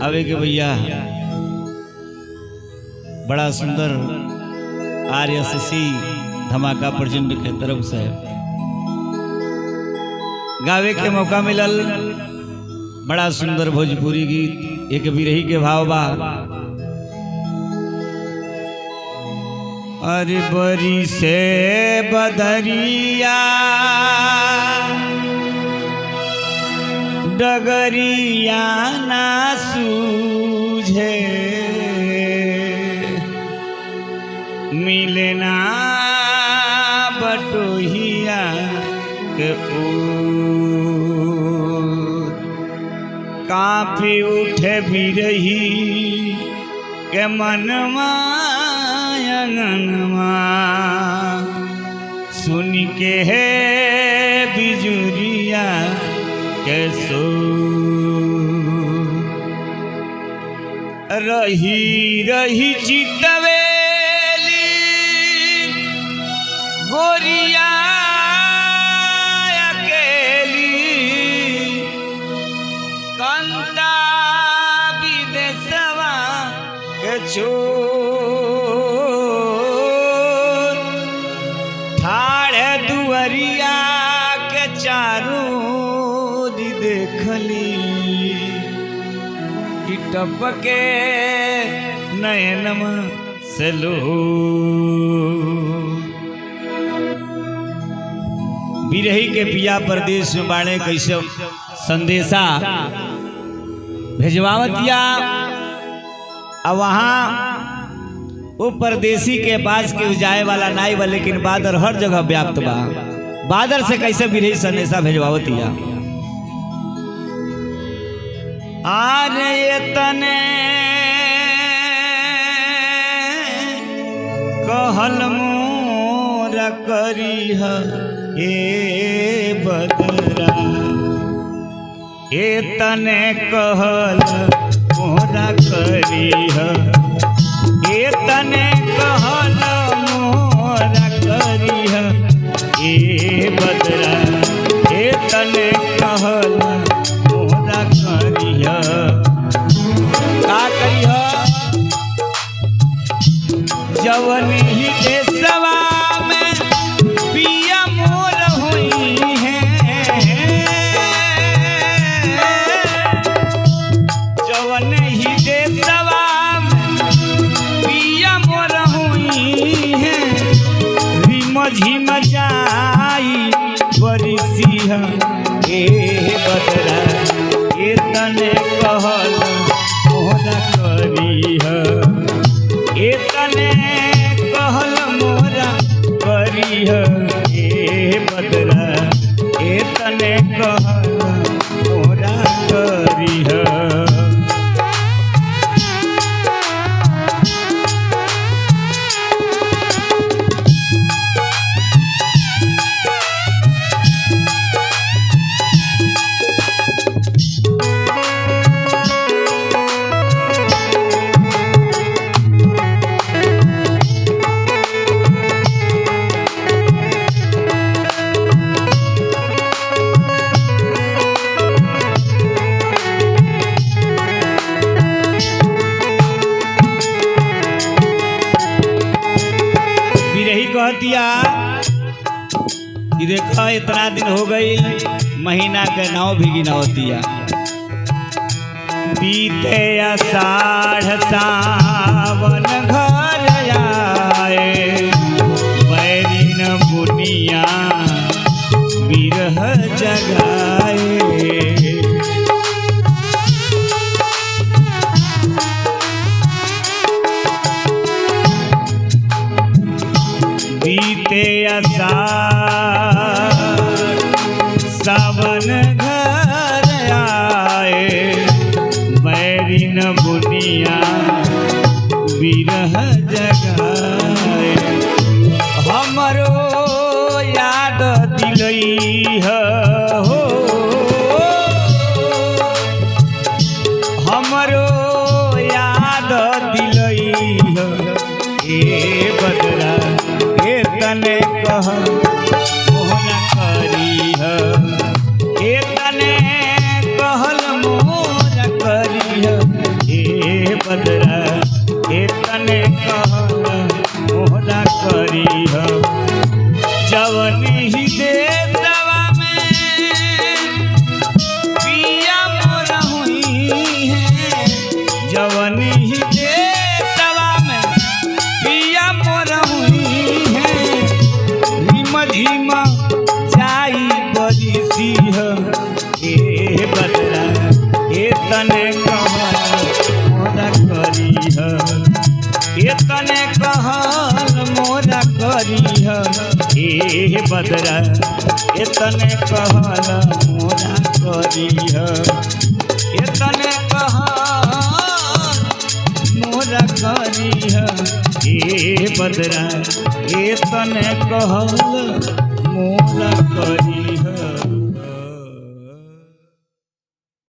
आवे के भैया बड़ा सुंदर आरएससी धमाका प्रचंड के तरफ से गावे के मौका मिलल। बड़ा सुंदर भोजपुरी गीत एक बिरही के भाव बा। अरे बरी से बदरिया डगरिया ना सूझे मिलना बटोहिया के कांपी उठे बिरही के मनवा अंगनवा सुन के है बिजुरिया कैसो रही रही चितवेली गोरिया अकेली कंता विदेशवा के छोर ठाड़े दुअरिया के चारों देखली कि टपके नयनमा से लो। बिरही के पिया परदेश में बाणे कैसे संदेशा भेजवावतिया। अब वहाँ वो परदेसी के पास के जाए वाला नाई बा, लेकिन बादर हर जगह व्याप्त बा। बादर से कैसे बिरही संदेशा भेजवावतिया। आरे तने कहल मोर करी है ए बदरा ए तने कहल मोरा करी है ए तने कहल मोरा करी है ए बदरा ए तने कहल मोरा करी है का करी है जवन ही देशवा में पिया मोर हुई है जवन ही देशवा में पिया मोर हुई है रिम झिम जाई बरिसी है ए बदरा ए तने कहल मोरा करी है ए तने कहल मोरा करी है ए बदरा ए तने कहल मोरा करी है। कहतिया कि देखा इतना दिन हो गई महीना के नाव भी गिनावतिया बीते आषाढ़ सावन घर आए बैरिन बुनिया बिरह जगाए बीते आषाढ़ सावन घर आए बैरिन बुनिया बिरह जगाए हमरो याद दिलई हो हमरो याद दिलई हो ए बदरा ए तने कह मोहना करी है ए तने कहल मोहना करी है बदरा इतने कहला मोरा करीह जवनी ही दे दवा में पिया मोरा हुई है जवनी ही दे दवा में पिया मोरा हुई है धीमा धीमा जाई बजी सिंह ए बदरा इतने कहल मोरा करीह इतने कहल मोरा करीह ए बदरा इतने कहल मोरा करीह इतने कहल मोरा करीह ए बदरा इतने कहल मोरा करीह।